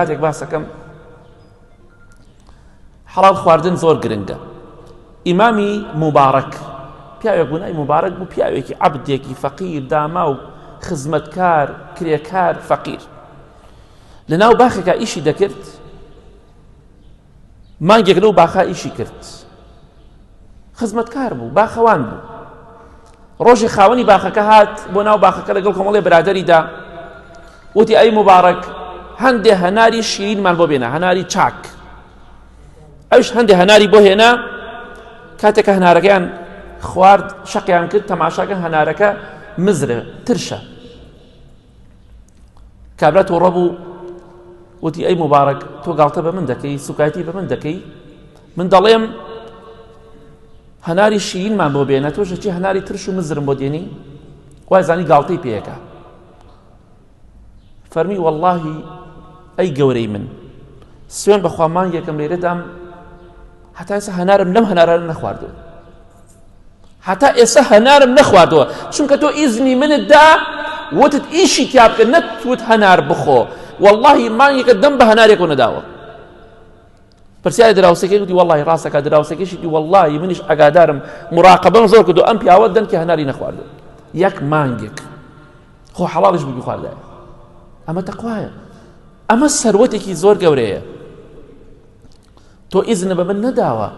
کاتێک باسەکەم حەڵال خواردن زۆر گرنگە. ئیمامی مبارەک پیاوێک بوو، ناوی مبارەک بوو، پیاوێکی عەبدێکی فەقیر، داما و خزمەتکار، کرێکار، فەقیر. لەناو باخێکا ئیشی دەکرد، مانگێک لەو باخا ئیشی کرد. خزمەتکار بوو، باخەوان بوو. ڕۆژی خاوەنی باخەکە هات بۆ ناو باخەکە لەگەڵ کۆمەڵێ برادەریدا، وتی ئەی مبارەک هەندێ هەناری شیرینمان بۆ بێنە، هەناری چاک. ئەوش هەندێ هەناری بۆ هێنا. کاتێکە هەنارەکەیان خوارد، شەقیان کرد، تەماشاکە هەنارەکە مزرە، ترشە. کابرا تووڕە بوو، وتی ئەی مبارەک تۆ گاڵتە بە من دەکەی، سوکایەتی بە من دەکەی، من دەڵێم هەناری شیرینمان بۆ بێنە، تۆ چی هەناری ترش و مزرم بۆ دێنی؟ وای زانی گاڵتەی پێیەکە. فەرمی وەڵڵاهی ئەی گەورەی من، سوێن بەخوا مانگێکم لێرەدام هەتا ئێستا هەنارم لەم هەنارە نەخواردەوە، هەتا ئێستا هەنارم نەخواردەوە، چونکە تۆ ئیزنی منت دا وتت ئیشی تیا بکە، نەتوت هەنار بخۆ. وەڵڵاهی مانگێکە دەم بە هەنارێک نەداوە. پرسیارە دراوسەکەی وتی وەڵڵاهی ڕاستەکە. دراوسەکەیشی وتی وەڵڵاهی منیش ئەگادارم مراقەبەم زۆر کردو ئەم پیاوە دەن کە هەناری نەخواردەوە یەک مانگێک، خۆ حەڵاڵیش بوو بخواردایە. ئەمە تەقوایە، ئەمە سەروەتێکی زۆر گەورەیە. تۆ ئیزنە بە من نەداوە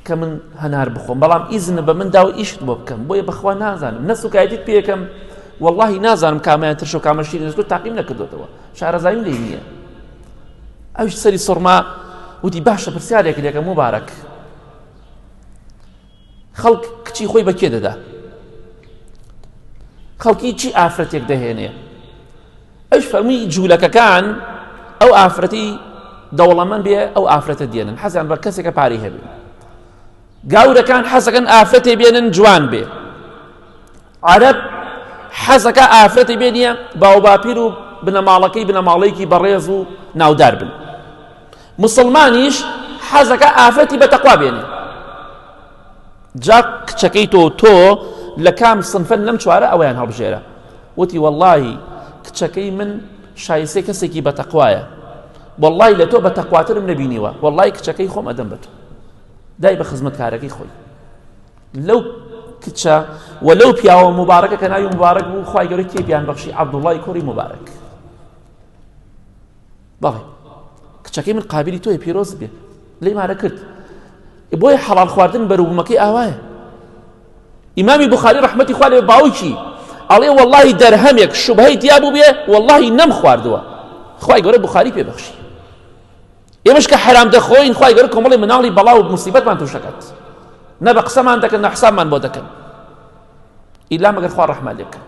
کە من هەنار بخۆم، بەڵام ئیزنە بە من داوە ئیشت بۆ بکەم، بۆیە بەخوا نازانم، نە سوکایەتیت پێیەکەم، وەڵڵاهی نازانم کامیان ترش و کامە شیرین، تۆ تاقیم نەکردوتەوە، شارەزاییم لێ نییە. ئەوش سەری سوڕما وتی باشە پرسیارێک لێکە مبارەک، خەڵک کچی خۆی بە کێ دەدا؟ خەڵکی چی ئافرەتێک دەهێنێ؟ ئەوش فەرمووی جوولەکەکان ئەو ئافرەتی دەوڵەمەند بێ ئەو ئافرەتە دێنن، حەزیان بە کەسێکە پارەی هەبێ. گاورەکان حەزەکەن ئافرەتێ بێنن جوان بێ. عەرەب حەزەکە ئافرەتێ بێنیە باو باپیر و بنەماڵەکەی بنەماڵەیەکی بەڕێز و ناودار بن. مسلمانیش حەزەکە ئافرەتی بە تەقوا بێنێ. جا کچەکەی تۆ لە کام سنفەن لەم چوارە ئەویان هەڵبژێرە. وتی وەڵڵاهی کچەکەی من شایستەی کەسێکی بە تەقوایە، وەڵڵاهی لە تۆ بە تەقواترم نەبینیوە، وەڵڵاهی کچەکەی خۆم ئەدەم بە تۆ. دای بە خزمەتکارەکەی خۆی. لەو کچە و لەو پیاوە مبارەکە کە ناوی مبارەک بوو، خوای گەورە تێبیان بەخشی عەبدوڵڵای کوڕی مبارەک. بەڵێ کچەکەی من قابلی تۆیە، پیرۆز بێ، لێی مارە کرد. بۆیە حەڵال خواردن بەروبوومەکەی ئاوایە. ئیمامی بوخاری ڕەحمەتی خوا لێ باوکی ئەڵێ وەڵڵاهی دەرهەمێک شوبهەی تیا بوو بێ وەڵڵاهی نەم خواردووە، خوای گەورە بوخاری پێبەخشی. ئێمەش کە حەرام دەخۆین، خوای گەورە کۆمەڵی مناڵی بەڵا و موسیبەتمان تووش دەکات، نە بە قسەمان دەکەن نە حسابمان بۆ دەکەن، ئیلا مەگەر خوا ڕەحمە لێ بکات.